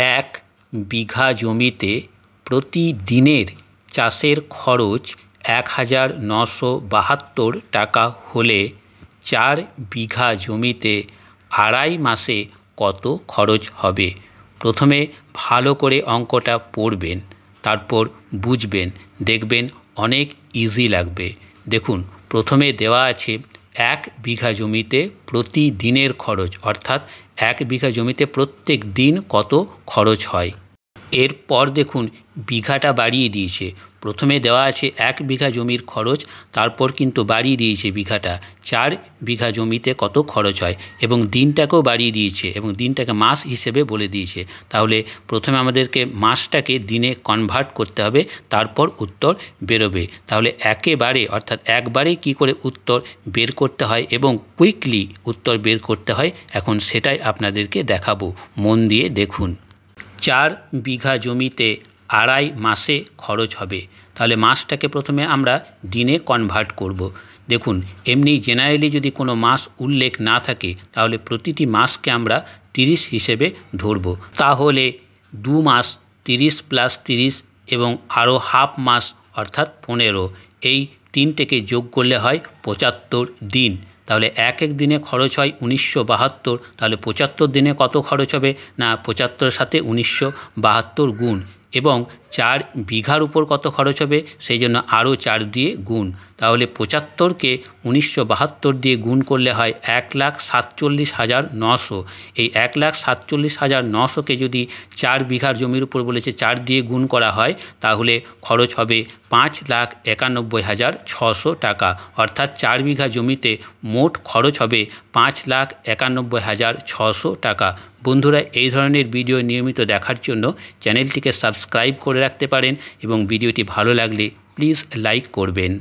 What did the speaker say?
এক বিঘা জমিতে প্রতিদিনের চাষের খরচ ১,৯৭২ টাকা হলে ৪ বিঘা জমিতে আড়াই মাসে কত খরচ হবে? প্রথমে ভালো করে অঙ্কটা পড়বেন, তারপর বুঝবেন, দেখবেন অনেক ইজি লাগবে। দেখুন, প্রথমে দেওয়া আছে ১ বিঘা জমিতে প্রতিদিনের খরচ, অর্থাৎ ১ বিঘা জমিতে প্রত্যেক দিন কত খরচ হয়। এরপর দেখুন বিঘাটা বাড়িয়ে দিয়েছে। প্রথমে দেওয়া আছে ১ বিঘা জমির খরচ, তারপর কিন্তু বাড়িয়ে দিয়েছে বিঘাটা, ৪ বিঘা জমিতে কত খরচ হয়, এবং দিনটাকেও বাড়িয়ে দিয়েছে এবং দিনটাকে মাস হিসেবে বলে দিয়েছে। তাহলে প্রথমে আমাদেরকে মাসটাকে দিনে কনভার্ট করতে হবে, তারপর উত্তর বেরোবে। তাহলে একেবারে অর্থাৎ একবারেই কি করে উত্তর বের করতে হয় এবং কুইকলি উত্তর বের করতে হয়, এখন সেটাই আপনাদেরকে দেখাবো। মন দিয়ে দেখুন। ৪ বিঘা জমিতে আড়াই মাসে খরচ হবে, তাহলে মাসটাকে প্রথমে আমরা দিনে কনভার্ট করব। দেখুন, এমনি জেনারেলি যদি কোনো মাস উল্লেখ না থাকে তাহলে প্রতিটি মাসকে আমরা 30 হিসেবে ধরব। তাহলে 2 মাস 30 + 30 এবং আরও হাফ মাস অর্থাৎ 15, এই তিনটেকে যোগ করলে হয় 75 দিন। তাহলে এক দিনে খরচ হয় ১৯৭২, তাহলে ৭৫ দিনে কত খরচ হবে না ৭৫ সাথে ১৯৭২ গুণ, এবং ৪ বিঘার উপর কত খরচ হবে সেই জন্য আরও ৪ দিয়ে গুণ। তাহলে ৭৫কে ১৯৭২ দিয়ে গুণ করলে হয় ১,৪৭,৯০০। এই ১,৪৭,৯০০কে যদি ৪ বিঘার জমির উপর বলেছে ৪ দিয়ে গুণ করা হয় তাহলে খরচ হবে ৫,৯১,৬০০ টাকা, অর্থাৎ ৪ বিঘা জমিতে মোট খরচ হবে ৫,৯১,৬০০ টাকা। বন্ধুরা, এই ধরনের ভিডিও নিয়মিত দেখার জন্য চ্যানেলটিকে সাবস্ক্রাইব করে রাখতে পারেন এবং ভিডিওটি ভালো লাগলে প্লিজ লাইক করবেন।